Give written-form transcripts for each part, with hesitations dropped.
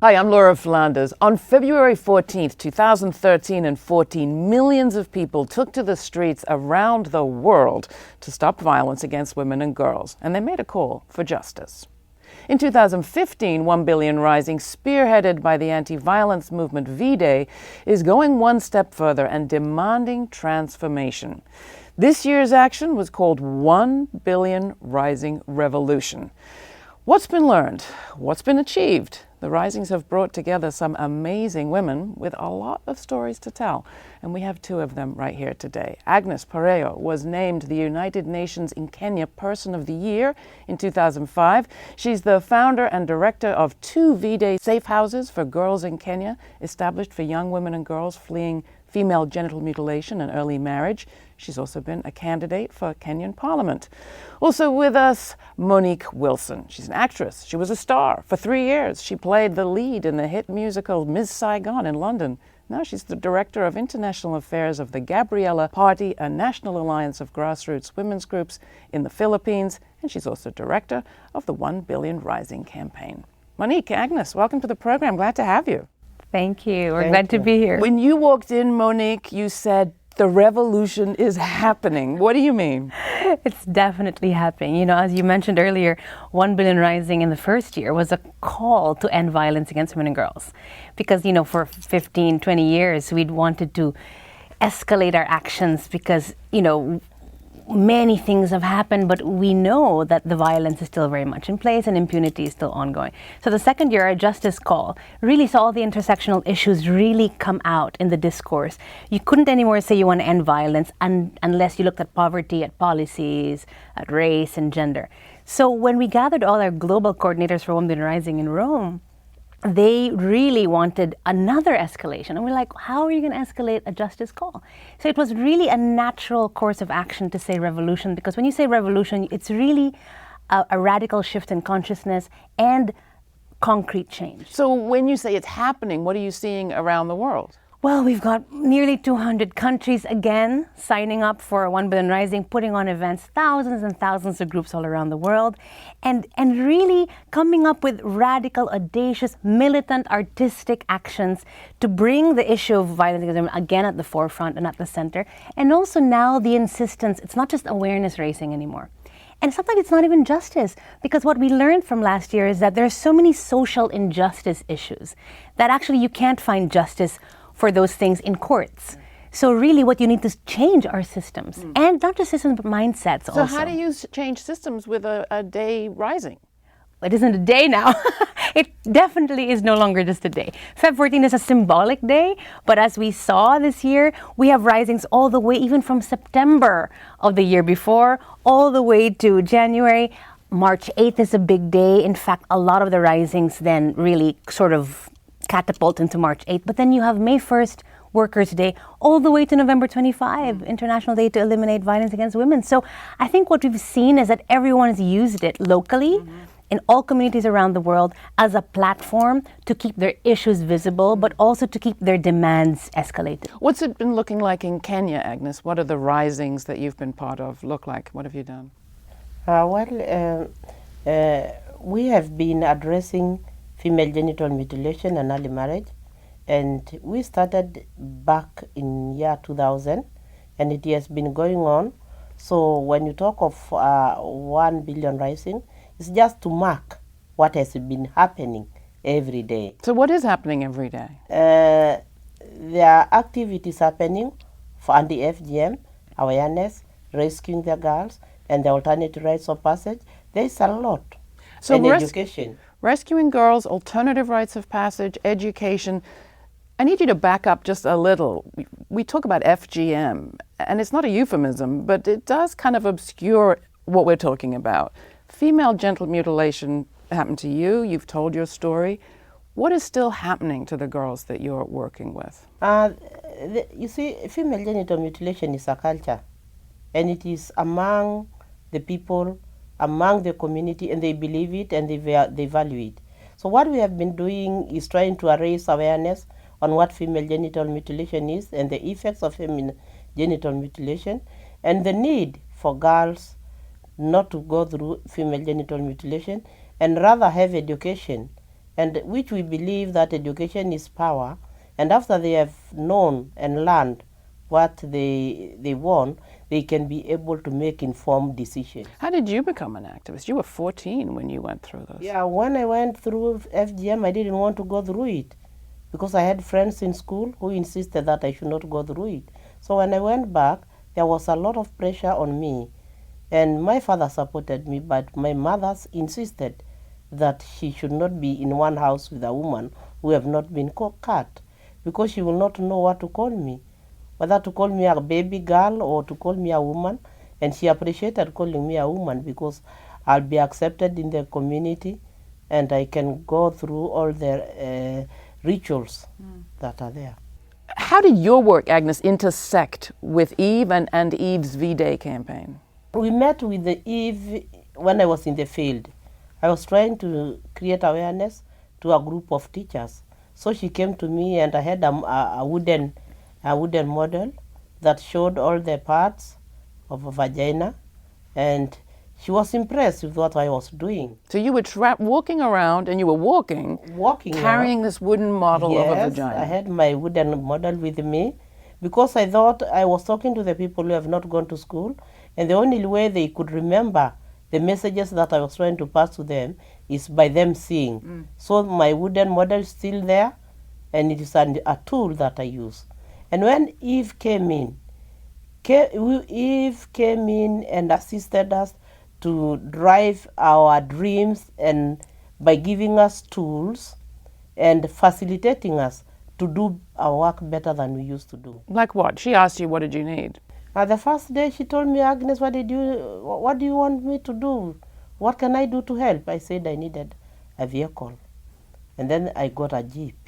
Hi, I'm Laura Flanders. On February 14th, 2013 and 14, millions of people took to the streets around the world to stop violence against women and girls, and they made a call for justice. In 2015, 1 Billion Rising, spearheaded by the anti-violence movement V-Day, is going one step further and demanding transformation. This year's action was called 1 Billion Rising Revolution. What's been learned? What's been achieved? The Risings have brought together some amazing women with a lot of stories to tell, and we have two of them right here today. Agnes Pareyio was named the United Nations in Kenya Person of the Year in 2005. She's the founder and director of 2 V-Day safe houses for girls in Kenya, established for young women and girls fleeing female genital mutilation and early marriage. She's also been a candidate for Kenyan Parliament. Also with us, Monique Wilson. She's an actress. She was a star for 3 years. She played the lead in the hit musical Miss Saigon in London. Now she's the Director of International Affairs of the Gabriela Party, a national alliance of grassroots women's groups in the Philippines, and she's also Director of the 1 Billion Rising campaign. Monique, Agnes, welcome to the program. Glad to have you. Thank you. We're glad to be here. When you walked in, Monique, you said, the revolution is happening. What do you mean? It's definitely happening. You know, as you mentioned earlier, 1 Billion Rising in the first year was a call to end violence against women and girls. Because, you know, for 15, 20 years, we'd wanted to escalate our actions because, you know, many things have happened, but we know that the violence is still very much in place and impunity is still ongoing. So the second year, our justice call really saw all the intersectional issues really come out in the discourse. You couldn't anymore say you want to end violence unless you looked at poverty, at policies, at race and gender. So when we gathered all our global coordinators for 1 Billion Rising in Rome, they really wanted another escalation. And we're like, how are you going to escalate a justice call? So it was really a natural course of action to say revolution, because when you say revolution, it's really a radical shift in consciousness and concrete change. So when you say it's happening, what are you seeing around the world? Well, we've got nearly 200 countries again signing up for 1 Billion Rising, putting on events, thousands and thousands of groups all around the world, and really coming up with radical, audacious, militant, artistic actions to bring the issue of violence against women again at the forefront and at the center. And also now the insistence, it's not just awareness raising anymore. And sometimes it's not even justice, because what we learned from last year is that there are so many social injustice issues that actually you can't find justice for those things in courts. So really what you need to change are systems, and not just systems, but mindsets also. So how do you change systems with a day rising? It isn't a day now. It definitely is no longer just a day. Feb 14 is a symbolic day, but as we saw this year, we have risings all the way, even from September of the year before, all the way to January. March 8th is a big day. In fact, a lot of the risings then really sort of catapult into March 8th. But then you have May 1st, Workers' Day, all the way to November 25, International Day to Eliminate Violence Against Women. So I think what we've seen is that everyone has used it locally in all communities around the world as a platform to keep their issues visible, but also to keep their demands escalated. What's it been looking like in Kenya, Agnes? What are the risings that you've been part of look like? What have you done? We have been addressing female genital mutilation and early marriage, and we started back in year 2000, and it has been going on. So when you talk of 1 Billion Rising, it's just to mark what has been happening every day. So what is happening every day? There are activities happening for anti-FGM, awareness, rescuing the girls, and the alternative rites of passage. There's a lot. So and education. Rescuing girls, alternative rites of passage, education. I need you to back up just a little. We talk about FGM, and it's not a euphemism, but it does kind of obscure what we're talking about. Female genital mutilation happened to you. You've told your story. What is still happening to the girls that you're working with? You see, female genital mutilation is a culture, and it is among the people, among the community, and they believe it and they value it. So what we have been doing is trying to raise awareness on what female genital mutilation is and the effects of female genital mutilation, and the need for girls not to go through female genital mutilation and rather have education and which we believe that education is power, and after they have known and learned what they want, they can be able to make informed decisions. How did you become an activist? You were 14 when you went through those. Yeah, when I went through FGM, I didn't want to go through it because I had friends in school who insisted that I should not go through it. So when I went back, there was a lot of pressure on me, and my father supported me, but my mother insisted that she should not be in one house with a woman who have not been cut, because she will not know what to call me, whether to call me a baby girl or to call me a woman. And she appreciated calling me a woman because I'll be accepted in the community and I can go through all the rituals that are there. How did your work, Agnes, intersect with Eve and Eve's V-Day campaign? We met with the Eve when I was in the field. I was trying to create awareness to a group of teachers. So she came to me, and I had a wooden model that showed all the parts of a vagina, and she was impressed with what I was doing. So you were walking around, and you were walking carrying this wooden model of a vagina. I had my wooden model with me because I thought I was talking to the people who have not gone to school, and the only way they could remember the messages that I was trying to pass to them is by them seeing. So my wooden model is still there, and it is a tool that I use. And when Eve came in and assisted us to drive our dreams, and by giving us tools and facilitating us to do our work better than we used to do. Like what? She asked you, what did you need? The first day she told me, Agnes, what do you want me to do? What can I do to help? I said I needed a vehicle. And then I got a Jeep.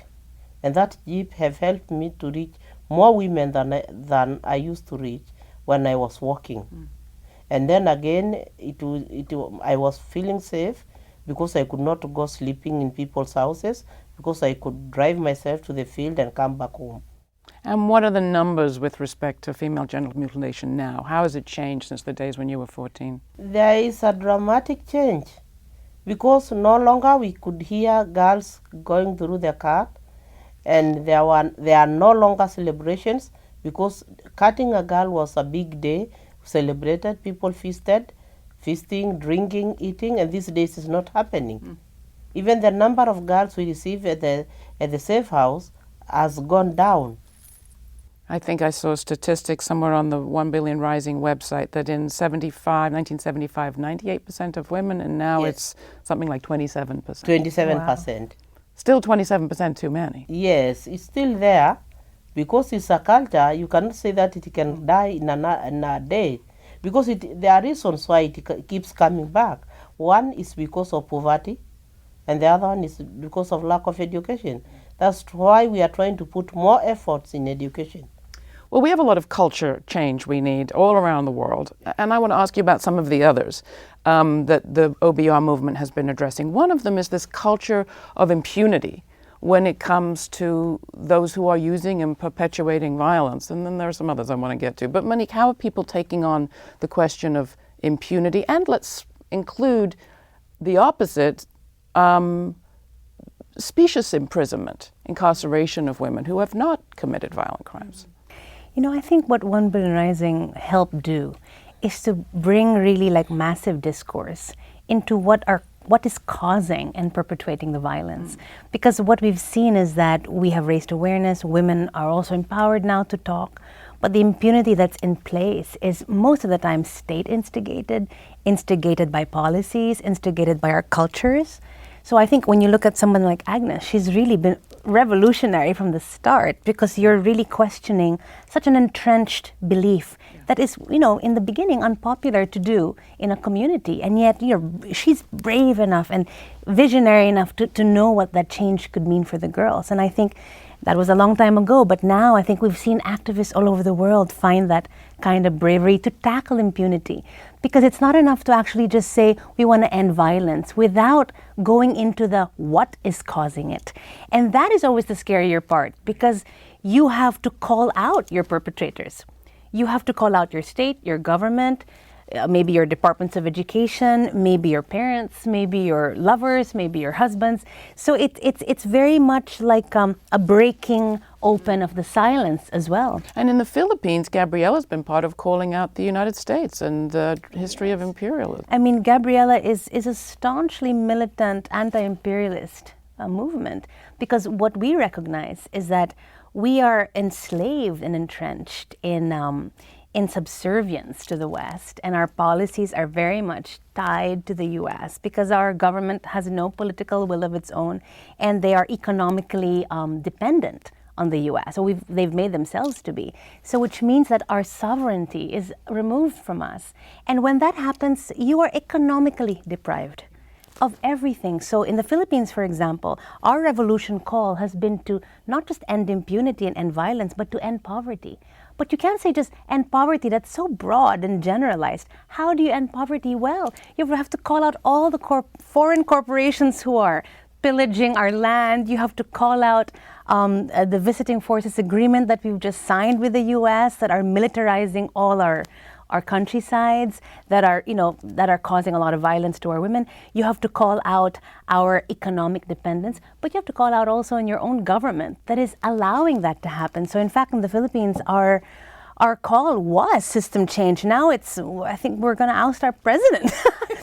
And that Jeep have helped me to reach more women than I used to reach when I was walking. And then again, I was feeling safe because I could not go sleeping in people's houses, because I could drive myself to the field and come back home. And what are the numbers with respect to female genital mutilation now? How has it changed since the days when you were 14? There is a dramatic change, because no longer we could hear girls going through the cart, and there are no longer celebrations, because cutting a girl was a big day, celebrated, people feasting, drinking, eating, and these days is not happening. Even the number of girls we receive at the safe house has gone down. I think I saw statistics somewhere on the 1 Billion Rising website that in 1975, 98% of women, and now it's something like 27%. 27%. Wow. Still 27% too many. Yes, it's still there, because it's a culture. You cannot say that it can die in a day, because there are reasons why it keeps coming back. One is because of poverty, and the other one is because of lack of education. That's why we are trying to put more efforts in education. Well, we have a lot of culture change we need all around the world, and I want to ask you about some of the others that the OBR movement has been addressing. One of them is this culture of impunity when it comes to those who are using and perpetuating violence, and then there are some others I want to get to. But Monique, how are people taking on the question of impunity? And let's include the opposite, specious imprisonment, incarceration of women who have not committed violent crimes. You know, I think what 1 Billion Rising helped do is to bring really massive discourse into what is causing and perpetuating the violence. Because what we've seen is that we have raised awareness, women are also empowered now to talk, but the impunity that's in place is most of the time state instigated by policies, instigated by our cultures. So I think when you look at someone like Agnes, she's really been revolutionary from the start, because you're really questioning such an entrenched belief that is, in the beginning unpopular to do in a community, and yet she's brave enough and visionary enough to know what that change could mean for the girls. And I think that was a long time ago, but now I think we've seen activists all over the world find that kind of bravery to tackle impunity, because it's not enough to actually just say we want to end violence without going into the what is causing it. And that is always the scarier part, because you have to call out your perpetrators. You have to call out your state, your government, maybe your departments of education, maybe your parents, maybe your lovers, maybe your husbands. So it's very much like a breaking open of the silence as well. And in the Philippines, Gabriela's been part of calling out the United States and the history of imperialism. I mean, Gabriela is a staunchly militant anti-imperialist movement, because what we recognize is that we are enslaved and entrenched in subservience to the West, and our policies are very much tied to the U.S. because our government has no political will of its own, and they are economically dependent on the U.S. So they've made themselves to be. So which means that our sovereignty is removed from us. And when that happens, you are economically deprived of everything. So in the Philippines, for example, our revolution call has been to not just end impunity and end violence, but to end poverty. But you can't say just end poverty. That's so broad and generalized. How do you end poverty? Well, you have to call out all the foreign corporations who are pillaging our land. You have to call out the visiting forces agreement that we've just signed with the U.S. that are militarizing all our countrysides, that are causing a lot of violence to our women. You have to call out our economic dependence, but you have to call out also in your own government that is allowing that to happen. So in fact, in the Philippines, our call was system change. Now I think we're going to oust our president.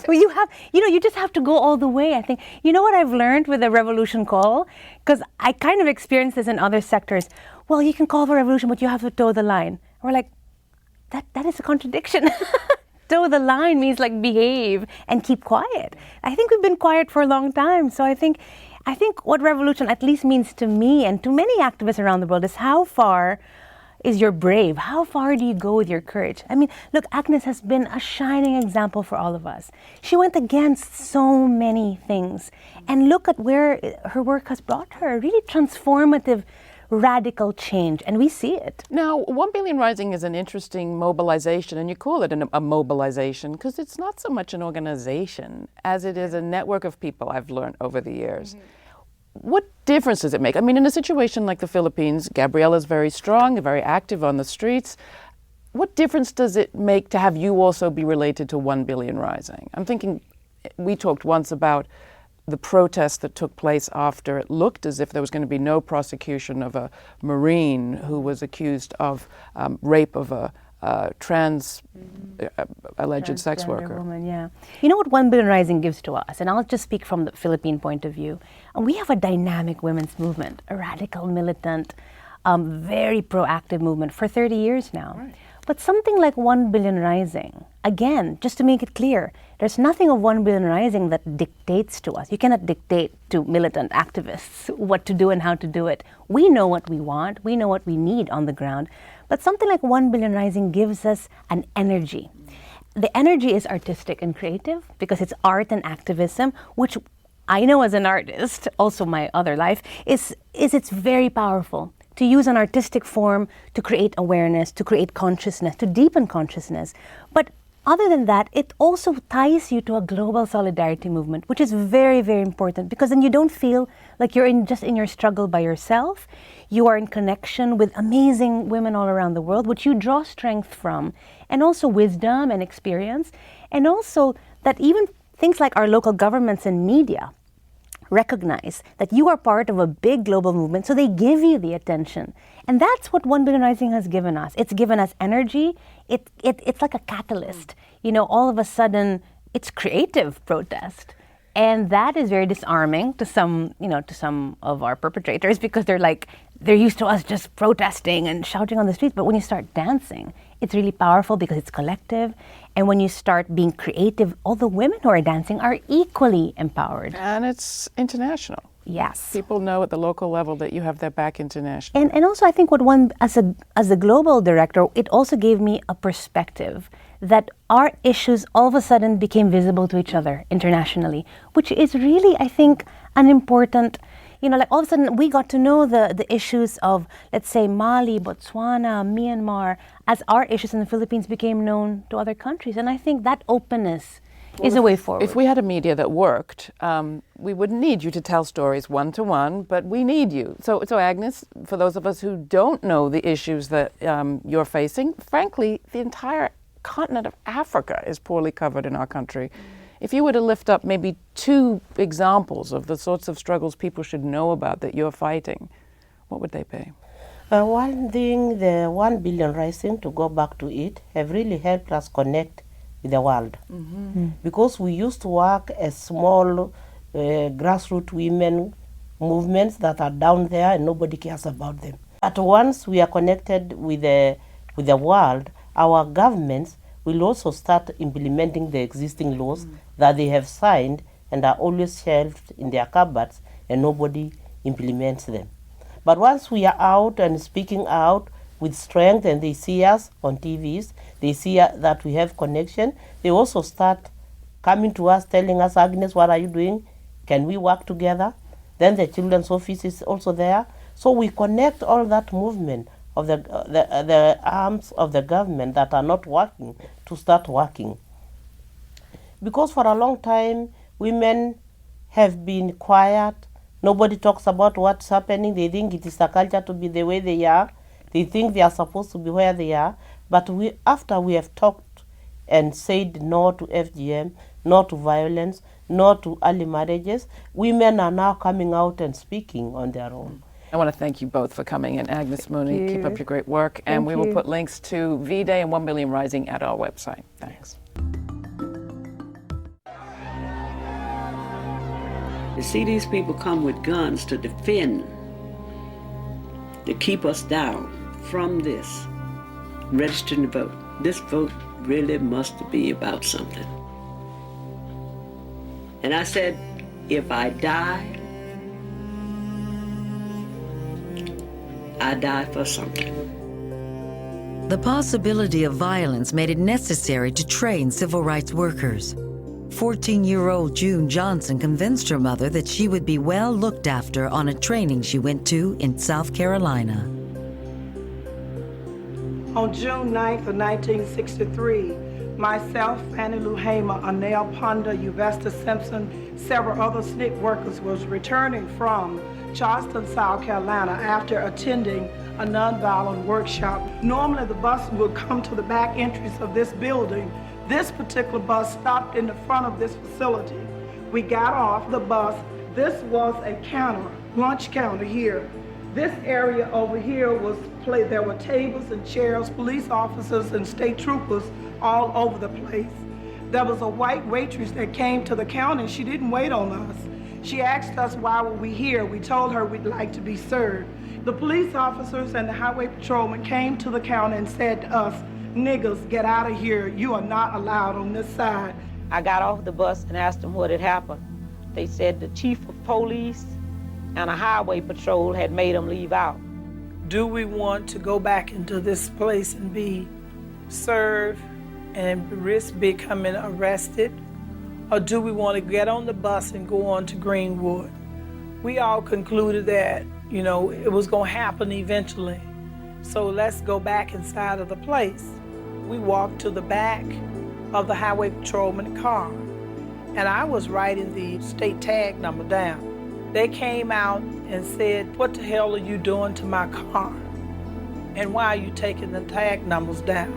You just have to go all the way. I think, you know what I've learned with the revolution call? Because I kind of experienced this in other sectors. Well, you can call for revolution, but you have to toe the line. We're like, that is a contradiction. Toe the line means like behave and keep quiet. I think we've been quiet for a long time. So I think what revolution at least means to me and to many activists around the world is how far is your brave? How far do you go with your courage? I mean, look, Agnes has been a shining example for all of us. She went against so many things. And look at where her work has brought her, really transformative, radical change, and we see it. Now, 1 Billion Rising is an interesting mobilization, and you call it a mobilization because it's not so much an organization as it is a network of people, I've learned over the years. Mm-hmm. What difference does it make? I mean, in a situation like the Philippines, Gabriela's very strong, very active on the streets. What difference does it make to have you also be related to 1 Billion Rising? I'm thinking, we talked once about the protest that took place after it looked as if there was going to be no prosecution of a Marine who was accused of rape of a alleged sex worker. Woman, yeah. You know what 1 Billion Rising gives to us, and I'll just speak from the Philippine point of view. And we have a dynamic women's movement, a radical, militant, very proactive movement for 30 years now. Right. But something like 1 Billion Rising, again, just to make it clear, there's nothing of 1 Billion Rising that dictates to us. You cannot dictate to militant activists what to do and how to do it. We know what we want. We know what we need on the ground. But something like 1 Billion Rising gives us an energy. The energy is artistic and creative because it's art and activism, which I know as an artist, also my other life, is it's very powerful. To use an artistic form to create awareness, to create consciousness, to deepen consciousness. But other than that, it also ties you to a global solidarity movement, which is very, very important because then you don't feel like you're just in your struggle by yourself. You are in connection with amazing women all around the world, which you draw strength from, and also wisdom and experience. And also that even things like our local governments and media recognize that you are part of a big global movement, so they give you the attention. And that's what 1 Billion Rising has given us. It's given us energy. It's like a catalyst. You know, all of a sudden, it's creative protest. And that is very disarming to some of our perpetrators because they're used to us just protesting and shouting on the streets. But when you start dancing, it's really powerful because it's collective. And when you start being creative, all the women who are dancing are equally empowered. And it's international. Yes. People know at the local level that you have their back internationally. And also I think as a global director, it also gave me a perspective that our issues all of a sudden became visible to each other internationally, which is really, I think, an important, all of a sudden we got to know the issues of, let's say, Mali, Botswana, Myanmar, as our issues in the Philippines became known to other countries. And I think that openness is a way forward. If we had a media that worked, we wouldn't need you to tell stories one-to-one, but we need you. So Agnes, for those of us who don't know the issues that you're facing, frankly, the entire continent of Africa is poorly covered in our country. If you were to lift up maybe 2 examples of the sorts of struggles people should know about that you're fighting, what would they be? One thing, the 1 billion rising, to go back to it, have really helped us connect with the world. Because we used to work as small grassroots women movements that are down there and nobody cares about them. But once we are connected with the world, our governments will also start implementing the existing laws that they have signed and are always shelved in their cupboards and nobody implements them. But once we are out and speaking out with strength and they see us on TVs, they see that we have connection, they also start coming to us telling us, Agnes, what are you doing? Can we work together? Then the children's office is also there. So we connect all that movement of the arms of the government that are not working to start working. Because for a long time, women have been quiet. Nobody talks about what's happening. They think it is a culture to be the way they are. They think they are supposed to be where they are. But after we have talked and said no to FGM, no to violence, no to early marriages, women are now coming out and speaking on their own. I want to thank you both for coming in. Agnes, Monique, keep up your great work. And we will put links to V-Day and 1 Billion Rising at our website. Thanks. You see, these people come with guns to defend, to keep us down from this. Registering to vote. This vote really must be about something. And I said, if I die, I die for something. The possibility of violence made it necessary to train civil rights workers. 14-year-old June Johnson convinced her mother that she would be well looked after on a training she went to in South Carolina. On June 9th of 1963, myself, Fannie Lou Hamer, Anel Ponder, Uvesta Simpson, several other SNCC workers was returning from Charleston, South Carolina after attending a nonviolent workshop. Normally the bus would come to the back entrance of this building. This particular bus stopped in the front of this facility. We got off the bus. This was a counter, lunch counter here. This area over here was there were tables and chairs, police officers and state troopers all over the place. There was a white waitress that came to the counter and she didn't wait on us. She asked us why were we here. We told her we'd like to be served. The police officers and the highway patrolman came to the counter and said to us, "Niggas, get out of here. You are not allowed on this side." I got off the bus and asked them what had happened. They said the chief of police and a highway patrol had made them leave out. Do we want to go back into this place and be served and risk becoming arrested? Or do we want to get on the bus and go on to Greenwood? We all concluded that, it was going to happen eventually. So let's go back inside of the place. We walked to the back of the highway patrolman car, and I was writing the state tag number down. They came out and said, "What the hell are you doing to my car? And why are you taking the tag numbers down?"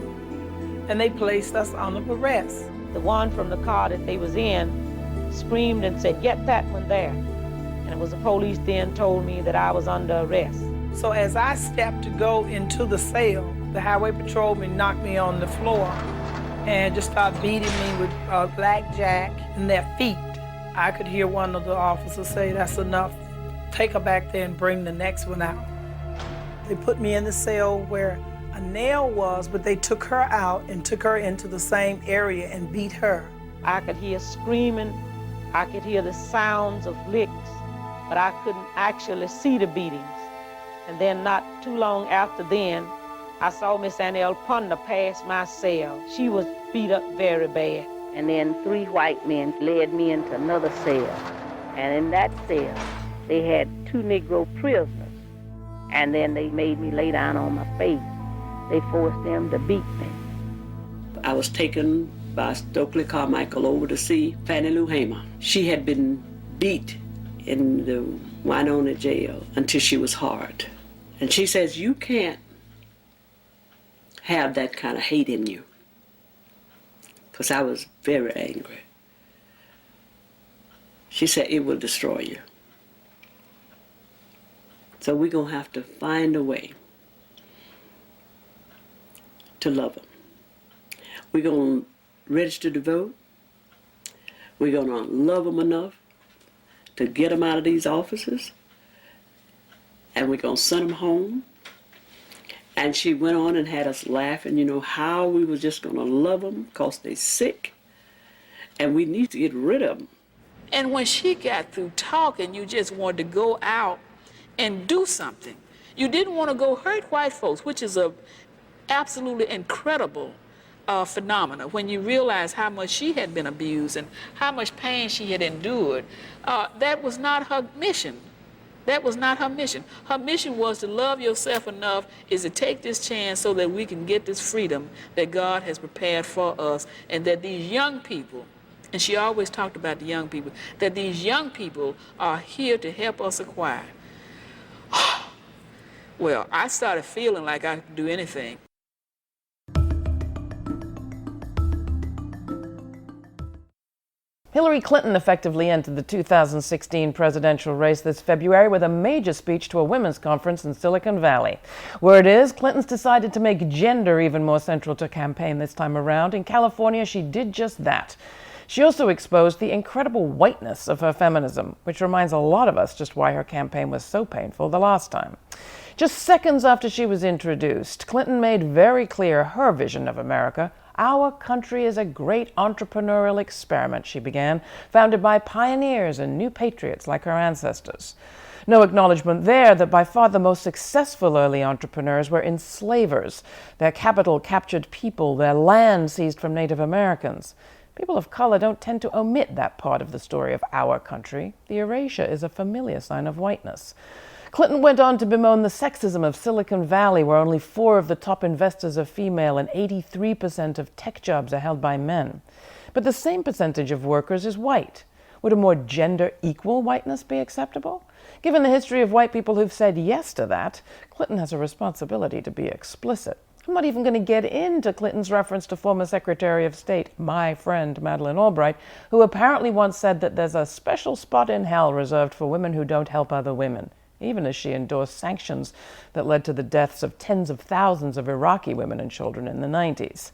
And they placed us under arrest. The one from the car that they was in screamed and said, "Get that one there." And it was the police then told me that I was under arrest. So as I stepped to go into the cell, the highway patrolman knocked me on the floor and just started beating me with a blackjack in their feet. I could hear one of the officers say, "That's enough. Take her back there and bring the next one out." They put me in the cell where a nail was, but they took her out and took her into the same area and beat her. I could hear screaming. I could hear the sounds of licks, but I couldn't actually see the beatings. And then not too long after then, I saw Miss Anel Ponder pass my cell. She was beat up very bad. And then 3 white men led me into another cell. And in that cell, they had 2 Negro prisoners. And then they made me lay down on my face. They forced them to beat me. I was taken by Stokely Carmichael over to see Fannie Lou Hamer. She had been beat in the Winona jail until she was hard. And she says, "You can't have that kind of hate in you. because I was very angry. She said, it will destroy you. So we're going to have to find a way to love them. We're going to register to vote. We're going to love them enough to get them out of these offices. And we're going to send them home. And she went on and had us laughing, how we were just going to love them because they're sick. And we need to get rid of them. And when she got through talking, you just wanted to go out and do something. You didn't want to go hurt white folks, which is a absolutely incredible phenomena when you realize how much she had been abused and how much pain she had endured. That was not her mission. That was not her mission. Her mission was to love yourself enough, is to take this chance so that we can get this freedom that God has prepared for us, and that these young people, and she always talked about the young people, that these young people are here to help us acquire. Well, I started feeling like I could do anything. Hillary Clinton effectively entered the 2016 presidential race this February with a major speech to a women's conference in Silicon Valley. Word is, Clinton's decided to make gender even more central to her campaign this time around. In California, she did just that. She also exposed the incredible whiteness of her feminism, which reminds a lot of us just why her campaign was so painful the last time. Just seconds after she was introduced, Clinton made very clear her vision of America. Our country is a great entrepreneurial experiment, she began, founded by pioneers and new patriots like her ancestors. No acknowledgement there that by far the most successful early entrepreneurs were enslavers. Their capital captured people, their land seized from Native Americans. People of color don't tend to omit that part of the story of our country. The erasure is a familiar sign of whiteness. Clinton went on to bemoan the sexism of Silicon Valley, where only 4 of the top investors are female and 83% of tech jobs are held by men. But the same percentage of workers is white. Would a more gender-equal whiteness be acceptable? Given the history of white people who've said yes to that, Clinton has a responsibility to be explicit. I'm not even going to get into Clinton's reference to former Secretary of State, my friend Madeleine Albright, who apparently once said that there's a special spot in hell reserved for women who don't help other women, even as she endorsed sanctions that led to the deaths of tens of thousands of Iraqi women and children in the 90s.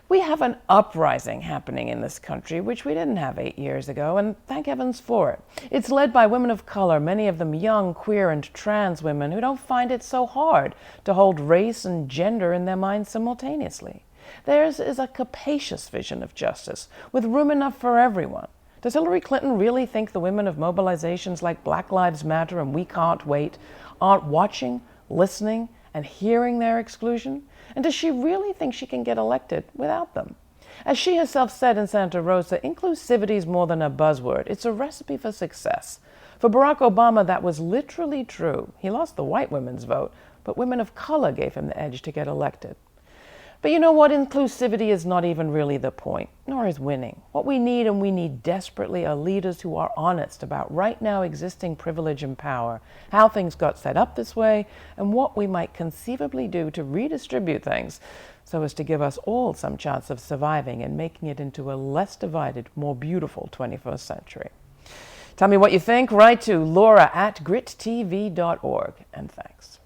We have an uprising happening in this country, which we didn't have 8 years ago, and thank heavens for it. It's led by women of color, many of them young, queer, and trans women who don't find it so hard to hold race and gender in their minds simultaneously. Theirs is a capacious vision of justice, with room enough for everyone. Does Hillary Clinton really think the women of mobilizations like Black Lives Matter and We Can't Wait aren't watching, listening, and hearing their exclusion? And does she really think she can get elected without them? As she herself said in Santa Rosa, inclusivity is more than a buzzword. It's a recipe for success. For Barack Obama, that was literally true. He lost the white women's vote, but women of color gave him the edge to get elected. But you know what? Inclusivity is not even really the point, nor is winning. What we need, and we need desperately, are leaders who are honest about right now existing privilege and power, how things got set up this way, and what we might conceivably do to redistribute things so as to give us all some chance of surviving and making it into a less divided, more beautiful 21st century. Tell me what you think. Write to Laura@GRITtv.org, and thanks.